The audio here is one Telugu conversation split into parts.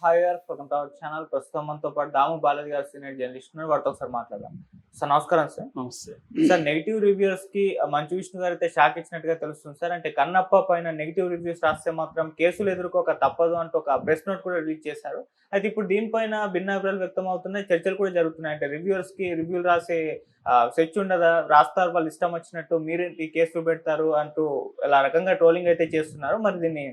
హాయ్ గారు, వెల్కమ్ టు అవర్ ఛానల్. ప్రస్తుతం మనతో పాటు దాము బాలాజీ గారు సీనియర్ జర్నలిస్ట్ ఉన్నారు. వారితో ఒకసారి మాట్లాడదాం. సార్ నమస్కారం సార్. నమస్తే. సార్ నెగిటివ్ రివ్యూస్ కి మంచు విష్ణు గారు అయితే షాక్ ఇచ్చినట్టుగా తెలుస్తుంది సార్. అంటే కన్నప్ప పైన నెగిటివ్ రివ్యూస్ రాస్తే మాత్రం కేసులు ఎదుర్కోక తప్పదు అంటూ ఒక ప్రెస్ నోట్ కూడా రిలీజ్ చేశారు. అయితే ఇప్పుడు దీనిపైన భిన్నాభిప్రాయాలు వ్యక్తం అవుతున్నాయి, చర్చలు కూడా జరుగుతున్నాయి. అంటే రివ్యూర్స్ కి రివ్యూలు రాసే స్వేచ్ఛ ఉండదా, రాస్తారు వాళ్ళు ఇష్టం వచ్చినట్టు, మీరేంటి కేసులు పెడతారు అంటూ ఇలా రకంగా ట్రోలింగ్ అయితే చేస్తున్నారు. మరి దీన్ని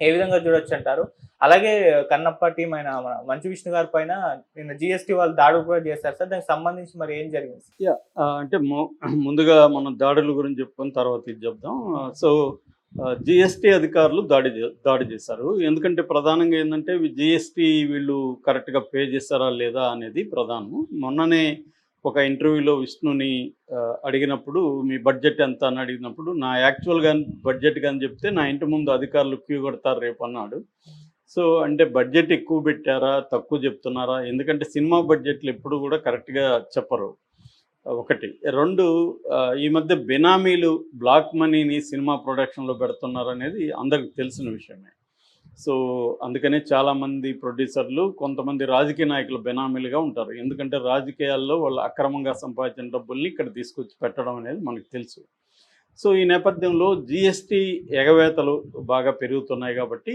ఏ విధంగా చూడొచ్చు అంటారు? అలాగే కన్నప్ప టీం అయిన మంచు విష్ణు గారి పైన నిన్న జిఎస్టీ వాళ్ళు దాడులు కూడా చేశారు సార్. దానికి సంబంధించి మరి ఏం జరిగింది? అంటే ముందుగా మనం దాడుల గురించి చెప్పుకొని తర్వాత ఇది చెప్దాం. సో జిఎస్టీ అధికారులు దాడి చేశారు. ఎందుకంటే ప్రధానంగా ఏంటంటే జిఎస్టీ వీళ్ళు కరెక్ట్గా పే చేస్తారా లేదా అనేది ప్రధానం. మొన్ననే ఒక ఇంటర్వ్యూలో విష్ణుని అడిగినప్పుడు మీ బడ్జెట్ ఎంత అని అడిగినప్పుడు నా యాక్చువల్గా బడ్జెట్ కానీ చెప్తే నా ఇంటి ముందు అధికారులు క్యూ కొడతారు రేపు అన్నాడు. సో అంటే బడ్జెట్ ఎక్కువ పెట్టారా, తక్కువ చెప్తున్నారా? ఎందుకంటే సినిమా బడ్జెట్లు ఎప్పుడు కూడా కరెక్ట్గా చెప్పరు. ఒకటి. రెండు, ఈ మధ్య బినామీలు బ్లాక్ మనీని సినిమా ప్రొడక్షన్లో పెడుతున్నారు అనేది అందరికి తెలిసిన విషయమే. సో అందుకనే చాలామంది ప్రొడ్యూసర్లు, కొంతమంది రాజకీయ నాయకులు బెనామీలుగా ఉంటారు. ఎందుకంటే రాజకీయాల్లో వాళ్ళు అక్రమంగా సంపాదించిన డబ్బుల్ని ఇక్కడ తీసుకొచ్చి పెట్టడం అనేది మనకు తెలుసు. సో ఈ నేపథ్యంలో జిఎస్టీ ఎగవేతలు బాగా పెరుగుతున్నాయి కాబట్టి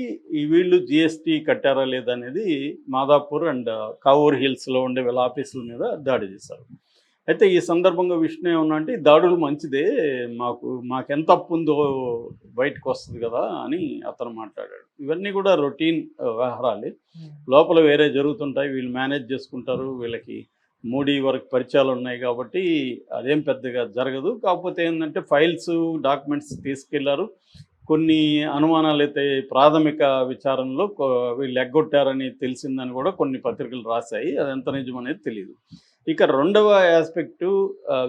వీళ్ళు జిఎస్టీ కట్టారా లేదా అనేది మాదాపూర్ అండ్ కావూర్ హిల్స్లో ఉండే వీళ్ళ ఆఫీసుల మీద దాడి చేశారు. అయితే ఈ సందర్భంగా విష్ణు ఏమన్నా అంటే ఈ దాడులు మంచిదే, మాకెంత అప్పు ఉందో బయటకు వస్తుంది కదా అని అతను మాట్లాడాడు. ఇవన్నీ కూడా రొటీన్ వ్యవహారాలే, లోపల వేరే జరుగుతుంటాయి, వీళ్ళు మేనేజ్ చేసుకుంటారు. వీళ్ళకి మూడీ వరకు పరిచయాలు ఉన్నాయి కాబట్టి అదేం పెద్దగా జరగదు. కాకపోతే ఏంటంటే ఫైల్స్, డాక్యుమెంట్స్ తీసుకెళ్లారు. కొన్ని అనుమానాలు అయితే ప్రాథమిక విచారణలో వీళ్ళు ఎగ్గొట్టారని తెలిసిందని కూడా కొన్ని పత్రికలు రాశాయి. అది ఎంత నిజం అనేది తెలియదు. ఇక రెండవ ఆస్పెక్టు,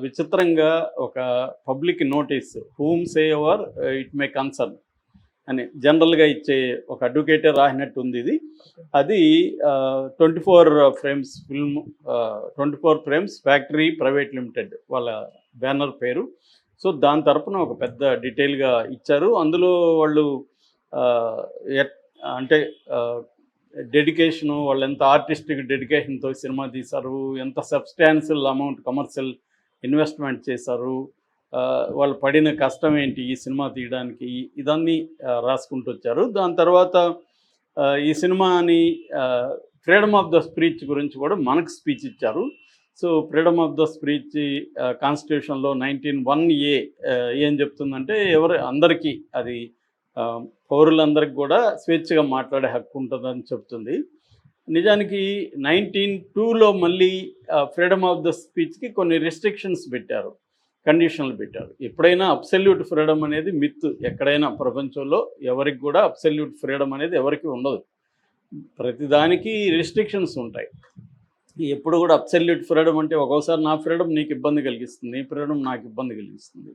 విచిత్రంగా ఒక public notice whom say ever it may concern అని జనరల్గా ఇచ్చే ఒక అడ్వకేటే రాసినట్టు ఉంది ఇది. అది 24 frames film, 24 frames factory private limited వాళ్ళ బ్యానర్ పేరు. సో దాని తరపున ఒక పెద్ద డీటెయిల్గా ఇచ్చారు. అందులో వాళ్ళు అంటే డెడికేషను, వాళ్ళు ఎంత ఆర్టిస్టిక్ డెడికేషన్తో సినిమా తీశారు, ఎంత సబ్స్టాన్షియల్ అమౌంట్ కమర్షియల్ ఇన్వెస్ట్మెంట్ చేశారు, వాళ్ళు పడిన కష్టం ఏంటి ఈ సినిమా తీయడానికి, ఇదన్నీ రాసుకుంటూ వచ్చారు. దాని తర్వాత ఈ సినిమాని ఫ్రీడమ్ ఆఫ్ ద స్పీచ్ గురించి కూడా మనకు స్పీచ్ ఇచ్చారు. So freedom of the speech కాన్స్టిట్యూషన్లో 19(1)A ఏం చెప్తుందంటే అందరికీ, అది పౌరులందరికీ కూడా స్వేచ్ఛగా మాట్లాడే హక్కు ఉంటుందని చెప్తుంది. నిజానికి 19(2)లో మళ్ళీ ఫ్రీడమ్ ఆఫ్ ద స్పీచ్కి కొన్ని రెస్ట్రిక్షన్స్ పెట్టారు, కండిషన్లు పెట్టారు. ఎప్పుడైనా అబ్సల్యూట్ ఫ్రీడమ్ అనేది మిత్. ఎక్కడైనా ప్రపంచంలో ఎవరికి కూడా అబ్సల్యూట్ ఫ్రీడమ్ అనేది ఎవరికి ఉండదు. ప్రతిదానికి రెస్ట్రిక్షన్స్ ఉంటాయి. ఎప్పుడు కూడా అబ్సల్యూట్ ఫ్రీడమ్ అంటే ఒక్కోసారి నా ఫ్రీడమ్ నీకు ఇబ్బంది కలిగిస్తుంది, నీ ఫ్రీడమ్ నాకు ఇబ్బంది కలిగిస్తుంది.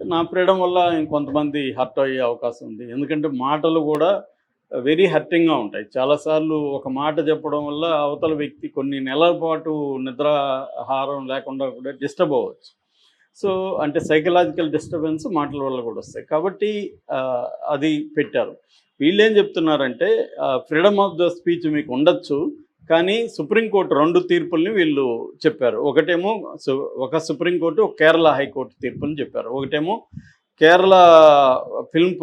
నా ఫ్రీడమ్ వల్ల ఇంకొంతమంది హర్ట్ అయ్యే అవకాశం ఉంది. ఎందుకంటే మాటలు కూడా వెరీ హర్టింగ్గా ఉంటాయి. చాలాసార్లు ఒక మాట చెప్పడం వల్ల అవతల వ్యక్తి కొన్ని నెలల పాటు నిద్రాహారం లేకుండా కూడా డిస్టర్బ్ అవ్వచ్చు. సో అంటే సైకలాజికల్ డిస్టర్బెన్స్ మాటల వల్ల కూడా వస్తాయి. కాబట్టి అది పెట్టారు. వీళ్ళు ఏం చెప్తున్నారంటే ఫ్రీడమ్ ఆఫ్ ద స్పీచ్ మీకు ఉండొచ్చు, కానీ సుప్రీంకోర్టు 2 తీర్పుల్ని వీళ్ళు చెప్పారు. ఒకటేమో ఒక సుప్రీంకోర్టు, ఒక కేరళ హైకోర్టు తీర్పుని చెప్పారు. ఒకటేమో Kerala film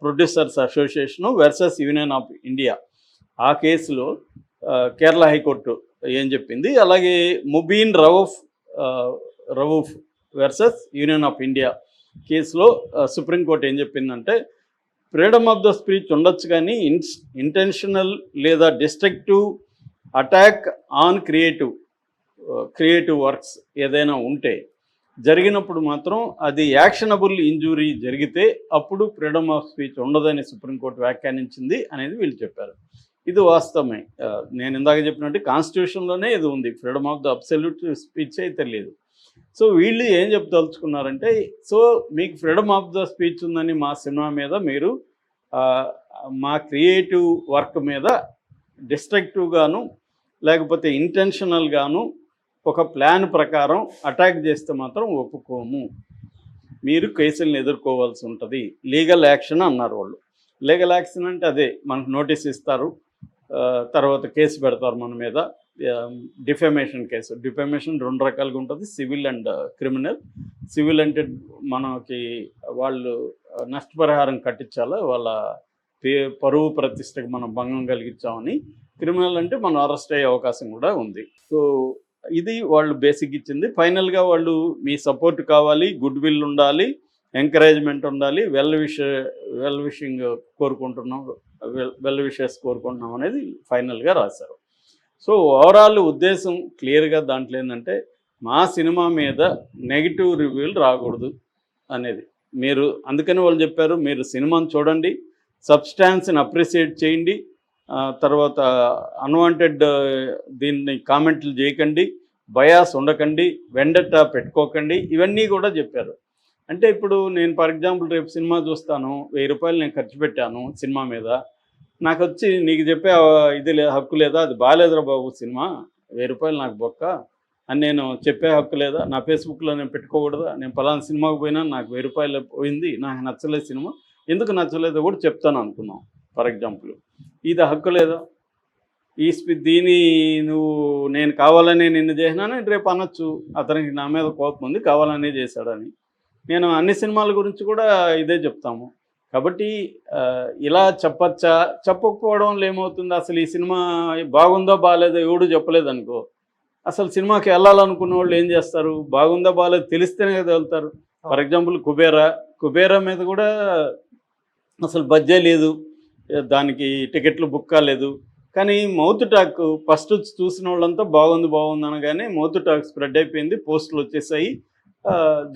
producers association versus union of India, ఆ కేసులో కేరళ హైకోర్టు ఏం చెప్పింది. అలాగే Mubeen Rauf versus union of India కేసులో సుప్రీంకోర్టు ఏం చెప్పిందంటే ఫ్రీడమ్ ఆఫ్ ద స్పీచ్ ఉండొచ్చు, కానీ ఇంటెన్షనల్ లేదా destructive attack on creative works ఏదైనా ఉంటే జరిగినప్పుడు మాత్రం అది యాక్షనబుల్ ఇంజూరీ జరిగితే అప్పుడు ఫ్రీడమ్ ఆఫ్ స్పీచ్ ఉండదని సుప్రీంకోర్టు వ్యాఖ్యానించింది అనేది వీళ్ళు చెప్పారు. ఇది వాస్తవమే. నేను ఇందాక చెప్పినట్టు కాన్స్టిట్యూషన్లోనే ఇది ఉంది, freedom of the absolute speech అయితే లేదు. సో వీళ్ళు ఏం చెప్పదలుచుకున్నారంటే, సో మీకు ఫ్రీడమ్ ఆఫ్ ద స్పీచ్ ఉందని మా సినిమా మీద మీరు మా క్రియేటివ్ వర్క్ మీద డిస్ట్రక్టివ్గాను లేకపోతే ఇంటెన్షనల్గాను ఒక ప్లాన్ ప్రకారం అటాక్ చేస్తే మాత్రం ఒప్పుకోము, మీరు కేసులను ఎదుర్కోవాల్సి ఉంటుంది, లీగల్ యాక్షన్ అన్నారు వాళ్ళు. లీగల్ యాక్షన్ అంటే అదే, మనకు నోటీస్ ఇస్తారు, తర్వాత కేసు పెడతారు మన మీద, డిఫమేషన్ కేసు. డిఫమేషన్ 2 రకాలుగా ఉంటుంది, సివిల్ అండ్ క్రిమినల్. సివిల్ అంటే మనకి వాళ్ళు నష్టపరిహారం కట్టించాలి, వాళ్ళ పరువు ప్రతిష్టకు మనం భంగం కలిగించామని. క్రిమినల్ అంటే మనం అరెస్ట్ అయ్యే అవకాశం కూడా ఉంది. సో ఇది వాళ్ళు బేసిక్ ఇచ్చింది. ఫైనల్గా వాళ్ళు మీ సపోర్ట్ కావాలి, గుడ్ విల్ ఉండాలి, ఎంకరేజ్మెంట్ ఉండాలి, వెల్ విషింగ్ కోరుకుంటున్నాం, వెల్ విషెస్ కోరుకుంటున్నాం అనేది ఫైనల్గా రాశారు. సో ఓవరాల్ ఉద్దేశం క్లియర్గా దాంట్లో ఏంటంటే మా సినిమా మీద నెగిటివ్ రివ్యూలు రాకూడదు అనేది. మీరు అందుకని వాళ్ళు చెప్పారు, మీరు సినిమాని చూడండి, సబ్స్టాన్స్ని అప్రిషియేట్ చేయండి, తర్వాత అన్వాంటెడ్ దీన్ని కామెంట్లు చేయకండి, బయాస్ ఉండకండి, వెండటా పెట్టుకోకండి, ఇవన్నీ కూడా చెప్పారు. అంటే ఇప్పుడు నేను ఫర్ ఎగ్జాంపుల్ రేపు సినిమా చూస్తాను, 1000 రూపాయలు నేను ఖర్చు పెట్టాను సినిమా మీద, నాకు వచ్చి నీకు చెప్పే ఇది హక్కు లేదా, అది బాగాలేదురా బాబు సినిమా, 1000 రూపాయలు నాకు బొక్క అని నేను చెప్పే హక్కు లేదా, నా ఫేస్బుక్లో నేను పెట్టుకోకూడదా, నేను పలానా సినిమాకి పోయినా నాకు 1000 రూపాయలు పోయింది, నాకు నచ్చలేదు సినిమా, ఎందుకు నచ్చలేదో కూడా చెప్తాను అనుకున్నాం ఫర్ ఎగ్జాంపుల్. ఇది హక్కు లేదా? దీని నువ్వు నేను కావాలనే నిన్ను చేసినానని రేపు అనొచ్చు, అతనికి నా మీద కోపం ఉంది కావాలనే చేశాడని. నేను అన్ని సినిమాల గురించి కూడా ఇదే చెప్తాము. కాబట్టి ఇలా చెప్పచ్చా, చెప్పకపోవడంలో ఏమవుతుంది, అసలు ఈ సినిమా బాగుందో బాగాలేదో ఎవడు చెప్పలేదు అనుకో, అసలు సినిమాకి వెళ్ళాలనుకున్న వాళ్ళు ఏం చేస్తారు, బాగుందో బాగాలేదో తెలిస్తేనే కదా వెళ్తారు. ఫర్ ఎగ్జాంపుల్ కుబేరా మీద కూడా అసలు బడ్జే లేదు, దానికి టికెట్లు బుక్ కాలేదు, కానీ మౌత్ టాక్ ఫస్ట్ చూసిన వాళ్ళంతా బాగుంది అనగానే మౌత్ టాక్ స్ప్రెడ్ అయిపోయింది, పోస్టులు వచ్చేసాయి,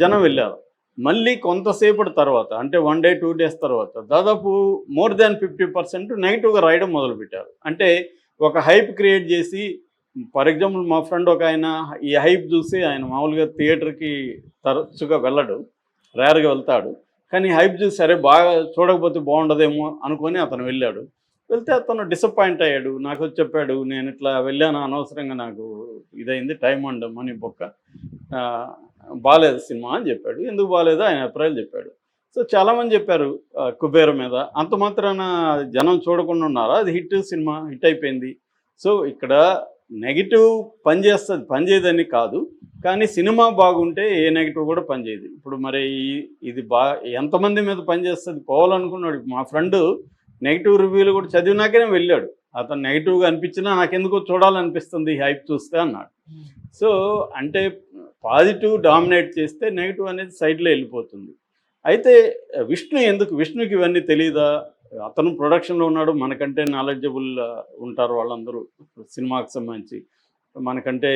జనం వెళ్ళారు. మళ్ళీ కొంతసేపటి తర్వాత అంటే 1 day 2 days తర్వాత దాదాపు మోర్ దాన్ 50% నెగిటివ్గా రాయడం మొదలుపెట్టారు. అంటే ఒక హైప్ క్రియేట్ చేసి, ఫర్ ఎగ్జాంపుల్ మా ఫ్రెండ్ ఒక ఆయన ఈ హైప్ చూసి, ఆయన మామూలుగా థియేటర్కి తరచుగా వెళ్ళడు, రేర్గా వెళ్తాడు, కానీ హైప్ చూసి సరే బాగా చూడకపోతే బాగుండదేమో అనుకొని అతను వెళ్ళాడు. వెళ్తే అతను డిసప్పాయింట్ అయ్యాడు, నాకు వచ్చి చెప్పాడు, నేను ఇట్లా వెళ్ళాను అనవసరంగా నాకు ఇదైంది, టైం అండ్ మనీ బొక్క, బాగాలేదు సినిమా అని చెప్పాడు. ఎందుకు బాగాలేదు ఆయన అభిప్రాయాలు చెప్పాడు. సో చాలామంది చెప్పారు కుబేర మీద, అంత మాత్రాన జనం చూడకుండా ఉన్నారా, అది సినిమా హిట్ అయిపోయింది. సో ఇక్కడ నెగిటివ్ పనిచేస్తుంది, పనిచేయదని కాదు, కానీ సినిమా బాగుంటే ఏ నెగిటివ్ కూడా పనిచేయదు. ఇప్పుడు మరి ఇది ఎంతమంది మీద పనిచేస్తుంది, పోవాలనుకున్నాడు. మా ఫ్రెండ్ నెగిటివ్ రివ్యూలు కూడా చదివినాకనే వెళ్ళాడు, అతను నెగిటివ్గా అనిపించినా నాకెందుకో చూడాలనిపిస్తుంది హైప్ చూస్తే అన్నాడు. సో అంటే పాజిటివ్ డామినేట్ చేస్తే నెగిటివ్ అనేది సైడ్లో వెళ్ళిపోతుంది. అయితే విష్ణుకి ఇవన్నీ తెలియదా, అతను ప్రొడక్షన్లో ఉన్నాడు, మనకంటే నాలెడ్జబుల్ ఉంటారు వాళ్ళందరూ, సినిమాకి సంబంధించి మనకంటే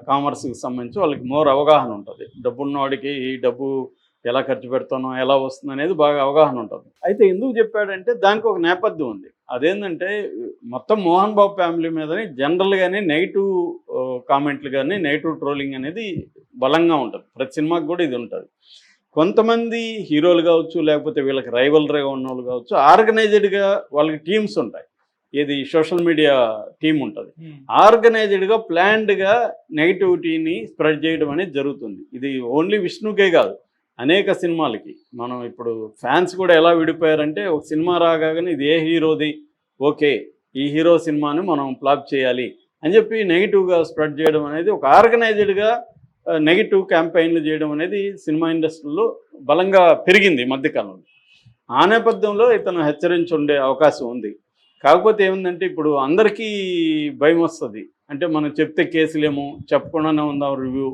కామర్స్కి సంబంధించి వాళ్ళకి మోర్ అవగాహన ఉంటుంది. డబ్బున్నవాడికి ఈ డబ్బు ఎలా ఖర్చు పెడతానో ఎలా వస్తుంది అనేది బాగా అవగాహన ఉంటుంది. అయితే ఎందుకు చెప్పాడంటే దానికి ఒక నేపథ్యం ఉంది. అదేంటంటే మొత్తం మోహన్ బాబు ఫ్యామిలీ మీదని జనరల్గానే నెగిటివ్ కామెంట్లు కానీ నెగిటివ్ ట్రోలింగ్ అనేది బలంగా ఉంటుంది. ప్రతి సినిమాకి కూడా ఇది ఉంటుంది. కొంతమంది హీరోలు కావచ్చు, లేకపోతే వీళ్ళకి రైవల్రీగా ఉన్న వాళ్ళు కావచ్చు, ఆర్గనైజ్డ్గా వాళ్ళకి టీమ్స్ ఉంటాయి, ఏది సోషల్ మీడియా టీం ఉంటుంది, ఆర్గనైజ్డ్గా ప్లాన్డ్గా నెగిటివిటీని స్ప్రెడ్ చేయడం అనేది జరుగుతుంది. ఇది ఓన్లీ విష్ణుకే కాదు, అనేక సినిమాలకి. మనం ఇప్పుడు ఫ్యాన్స్ కూడా ఎలా విడిపోయారంటే, ఒక సినిమా రాగానే ఇది ఏ హీరోది, ఓకే ఈ హీరో సినిమాని మనం ఫ్లాప్ చేయాలి అని చెప్పి నెగిటివ్గా స్ప్రెడ్ చేయడం అనేది, ఒక ఆర్గనైజ్డ్గా నెగిటివ్ క్యాంపెయిన్లు చేయడం అనేది సినిమా ఇండస్ట్రీలో బలంగా పెరిగింది మధ్యకాలంలో. ఆ నేపథ్యంలో ఇతను హెచ్చరించి ఉండే అవకాశం ఉంది. కాకపోతే ఏముందంటే ఇప్పుడు అందరికీ భయం వస్తుంది, అంటే మనం చెప్తే కేసులేమో, చెప్పకుండానే ఉందాం రివ్యూ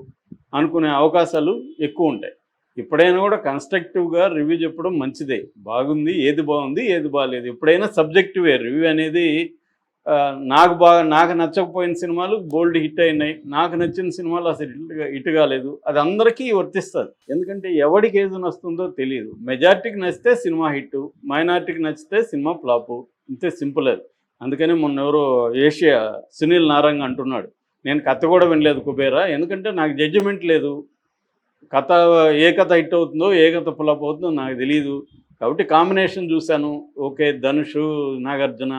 అనుకునే అవకాశాలు ఎక్కువ ఉంటాయి. ఎప్పుడైనా కూడా కన్స్ట్రక్టివ్గా రివ్యూ చెప్పడం మంచిదే, బాగుంది ఏది బాగుంది ఏది బాగాలేదు, ఎప్పుడైనా సబ్జెక్టివే రివ్యూ అనేది. నాకు నచ్చకపోయిన సినిమాలు బోల్డ్ హిట్ అయినాయి, నాకు నచ్చిన సినిమాలు అసలు హిట్ కాలేదు, అది అందరికీ వర్తిస్తుంది. ఎందుకంటే ఎవరికి ఏది నచ్చుతుందో తెలియదు. మెజార్టీకి నచ్చితే సినిమా హిట్, మైనార్టీకి నచ్చితే సినిమా ఫ్లాపు, ఇంతే సింపుల్ అది. అందుకని మొన్న ఎవరో ఏషియా సునీల్ నారంగ్ అంటున్నాడు, నేను కథ కూడా వినలేదు కుబేరా, ఎందుకంటే నాకు జడ్జిమెంట్ లేదు, కథ ఏ కథ హిట్ అవుతుందో ఏ కథ ఫ్లాప్ అవుతుందో నాకు తెలియదు, కాబట్టి కాంబినేషన్ చూశాను, ఓకే ధనుష్ నాగార్జున,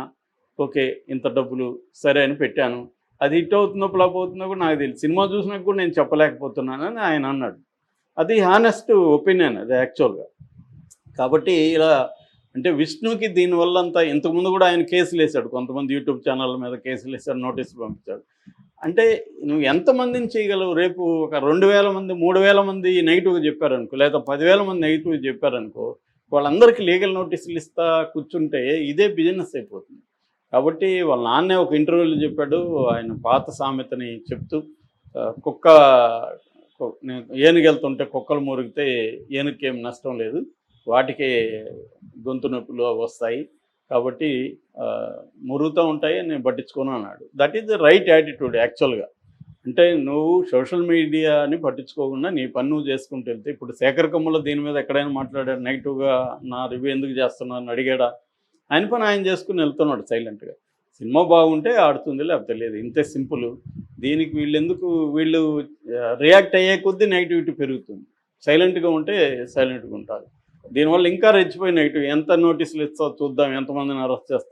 ఓకే ఇంత డబ్బులు సరే అని పెట్టాను, అది హిట్ అవుతుందో ఫ్లాప్ అవుతుందో కూడా నాకు తెలియదు, సినిమా చూసినాక కూడా నేను చెప్పలేకపోతున్నానని ఆయన అన్నాడు. అది హానెస్ట్ ఒపీనియన్ అది యాక్చువల్గా. కాబట్టి ఇలా అంటే విష్ణుకి దీనివల్ల అంతా ఇంతకుముందు కూడా ఆయన కేసులు వేశాడు, కొంతమంది యూట్యూబ్ ఛానళ్ళ మీద కేసులు వేశాడు, నోటీసులు పంపించాడు. అంటే నువ్వు ఎంతమందిని చేయగలవు? రేపు ఒక 2000 మంది 3000 మంది నెగిటివ్గా చెప్పారనుకో, లేదా 10,000 మంది నెగిటివ్గా చెప్పారనుకో, వాళ్ళందరికీ లీగల్ నోటీసులు ఇస్తా కూర్చుంటే ఇదే బిజినెస్ అయిపోతుంది. కాబట్టి వాళ్ళ నాన్నే ఒక ఇంటర్వ్యూలో చెప్పాడు, ఆయన పాత సామెతని చెప్తూ ఏనుగెళ్తుంటే కుక్కలు మురిగితే ఏనుగుకి ఏం నష్టం లేదు, వాటికి గొంతు నొప్పులు వస్తాయి, కాబట్టి మురుగుతూ ఉంటాయి, నేను పట్టించుకోను అన్నాడు. That is the right attitude యాక్చువల్గా. అంటే నువ్వు సోషల్ మీడియాని పట్టించుకోకుండా నీ పని నువ్వు చేసుకుంటూ వెళ్తే, ఇప్పుడు శేఖర్ కమ్ముల దీని మీద ఎక్కడైనా మాట్లాడాడు నెగిటివ్గా, నా రివ్యూ ఎందుకు చేస్తున్నాను అడిగాడా? ఆయన పని ఆయన చేసుకుని వెళ్తున్నాడు సైలెంట్గా. సినిమా బాగుంటే ఆడుతుంది, లేకపోతే లేదు, ఇంతే సింపుల్. దీనికి వీళ్ళు రియాక్ట్ అయ్యే కొద్దీ నెగిటివిటీ పెరుగుతుంది. సైలెంట్గా ఉంటే సైలెంట్గా ఉంటారు. దీనివల్ల ఇంకా రెచ్చిపోయి నెగిటివ్, ఎంత నోటీసులు ఇస్తావు చూద్దాం, ఎంతమందిని అరెస్ట్ చేస్తావు.